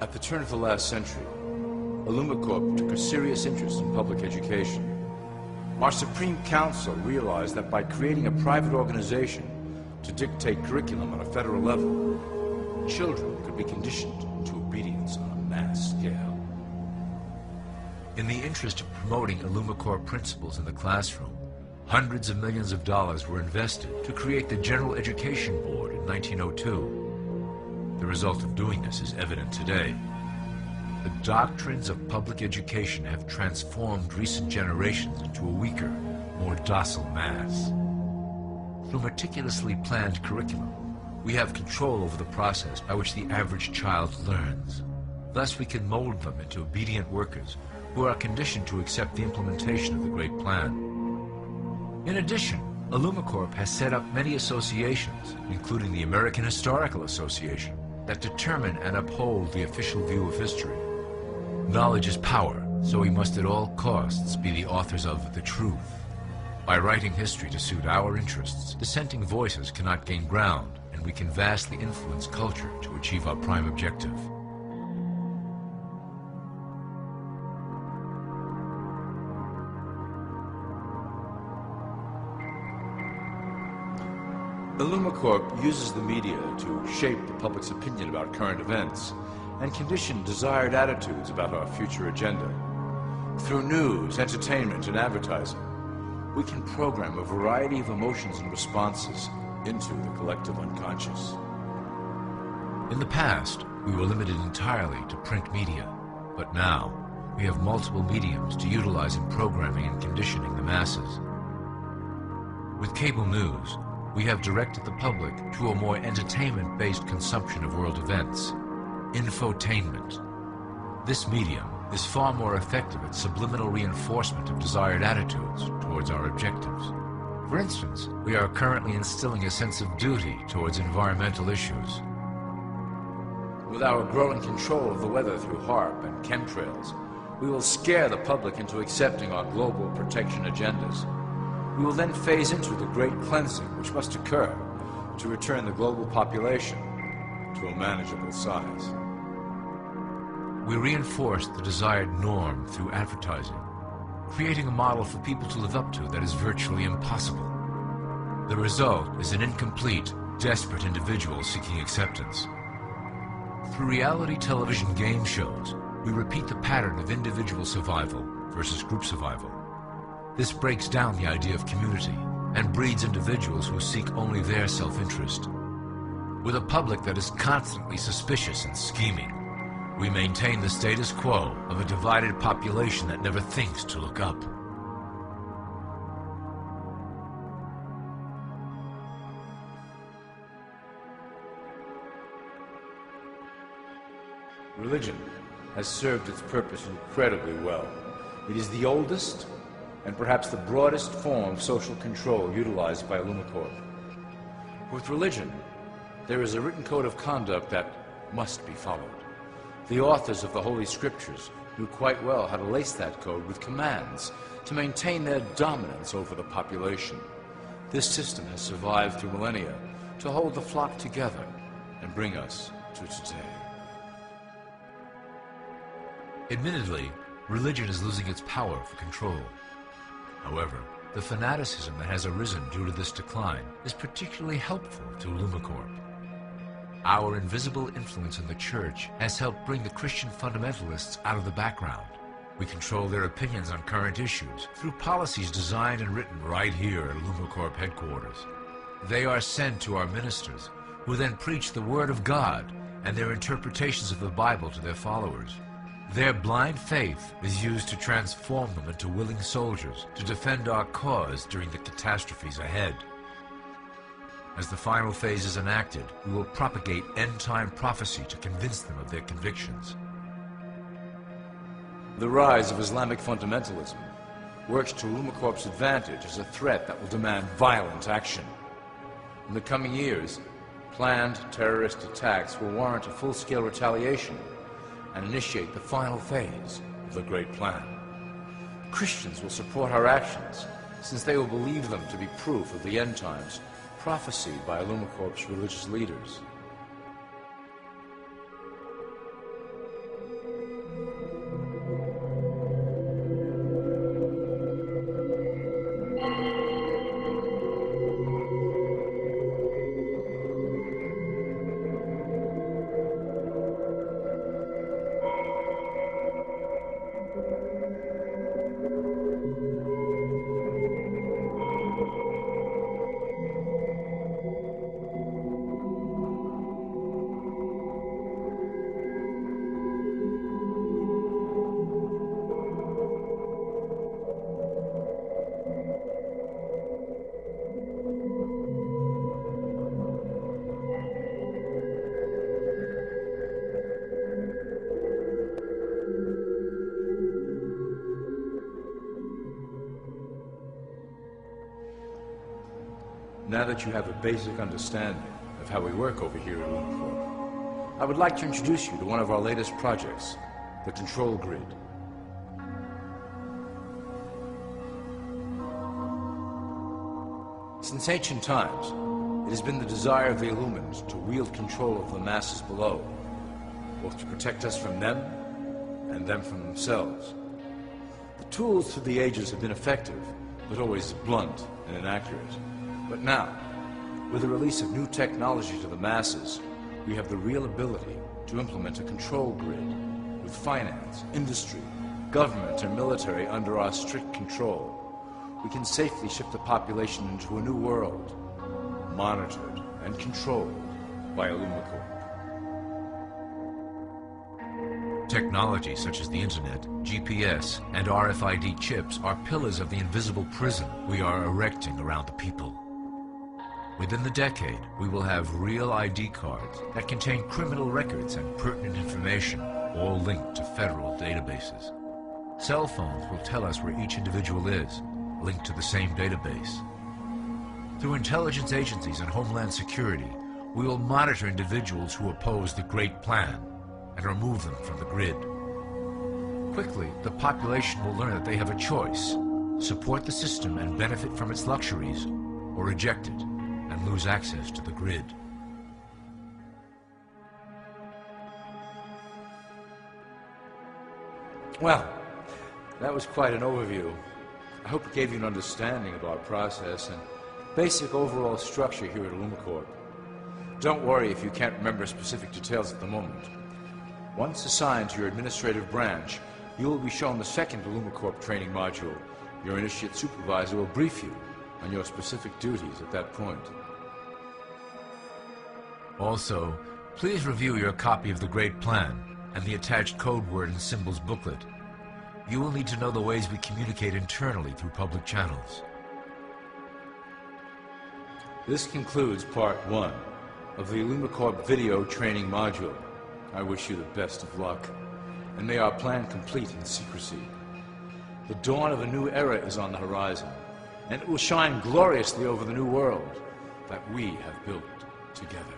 At the turn of the last century, illumicorp took a serious interest in public education. Our Supreme Council realized that by creating a private organization to dictate curriculum on a federal level, children could be conditioned to obedience on a mass scale. In the interest of promoting illumicorp principles in the classroom, hundreds of millions of dollars were invested to create the General Education Board in 1902. The result of doing this is evident today. The doctrines of public education have transformed recent generations into a weaker, more docile mass. Through meticulously planned curriculum, we have control over the process by which the average child learns. Thus, we can mold them into obedient workers who are conditioned to accept the implementation of the Great Plan. In addition, illumicorp has set up many associations, including the American Historical Association, that determine and uphold the official view of history. Knowledge is power, so we must at all costs be the authors of the truth. By writing history to suit our interests, dissenting voices cannot gain ground, and we can vastly influence culture to achieve our prime objective. illumicorp uses the media to shape the public's opinion about current events and condition desired attitudes about our future agenda. Through news, entertainment, and advertising, we can program a variety of emotions and responses into the collective unconscious. In the past, we were limited entirely to print media, but now we have multiple mediums to utilize in programming and conditioning the masses. With cable news, we have directed the public to a more entertainment-based consumption of world events, infotainment. This medium is far more effective at subliminal reinforcement of desired attitudes towards our objectives. For instance, we are currently instilling a sense of duty towards environmental issues. With our growing control of the weather through HAARP and chemtrails, we will scare the public into accepting our global protection agendas. We will then phase into the great cleansing which must occur to return the global population to a manageable size. We reinforce the desired norm through advertising, creating a model for people to live up to that is virtually impossible. The result is an incomplete, desperate individual seeking acceptance. Through reality television game shows, we repeat the pattern of individual survival versus group survival. This breaks down the idea of community and breeds individuals who seek only their self-interest. With a public that is constantly suspicious and scheming, we maintain the status quo of a divided population that never thinks to look up. Religion has served its purpose incredibly well. It is the oldest and perhaps the broadest form of social control utilized by illumicorp. With religion, there is a written code of conduct that must be followed. The authors of the Holy Scriptures knew quite well how to lace that code with commands to maintain their dominance over the population. This system has survived through millennia to hold the flock together and bring us to today. Admittedly, religion is losing its power for control. However, the fanaticism that has arisen due to this decline is particularly helpful to illumicorp. Our invisible influence in the church has helped bring the Christian fundamentalists out of the background. We control their opinions on current issues through policies designed and written right here at illumicorp headquarters. They are sent to our ministers, who then preach the Word of God and their interpretations of the Bible to their followers. Their blind faith is used to transform them into willing soldiers to defend our cause during the catastrophes ahead. As the final phase is enacted, we will propagate end-time prophecy to convince them of their convictions. The rise of Islamic fundamentalism works to illumicorp's advantage as a threat that will demand violent action. In the coming years, planned terrorist attacks will warrant a full-scale retaliation and initiate the final phase of the Great Plan. Christians will support our actions, since they will believe them to be proof of the end times prophesied by illumicorp's religious leaders. Now that you have a basic understanding of how we work over here at illumicorp, I would like to introduce you to one of our latest projects, the Control Grid. Since ancient times, it has been the desire of the Illumins to wield control of the masses below, both to protect us from them and them from themselves. The tools through the ages have been effective, but always blunt and inaccurate. But now, with the release of new technology to the masses, we have the real ability to implement a control grid with finance, industry, government, and military under our strict control. We can safely ship the population into a new world, monitored and controlled by illumicorp. Technology such as the internet, GPS, and RFID chips are pillars of the invisible prison we are erecting around the people. Within the decade, we will have real ID cards that contain criminal records and pertinent information, all linked to federal databases. Cell phones will tell us where each individual is, linked to the same database. Through intelligence agencies and Homeland Security, we will monitor individuals who oppose the Great Plan and remove them from the grid. Quickly, the population will learn that they have a choice: support the system and benefit from its luxuries, or reject it and lose access to the grid. Well, that was quite an overview. I hope it gave you an understanding of our process and basic overall structure here at illumicorp. Don't worry if you can't remember specific details at the moment. Once assigned to your administrative branch, you will be shown the second illumicorp training module. Your initiate supervisor will brief you on your specific duties at that point. Also, please review your copy of the Great Plan and the attached code word and symbols booklet. You will need to know the ways we communicate internally through public channels. This concludes part 1 of the illumicorp video training module. I wish you the best of luck, and may our plan complete in secrecy. The dawn of a new era is on the horizon, and it will shine gloriously over the new world that we have built together.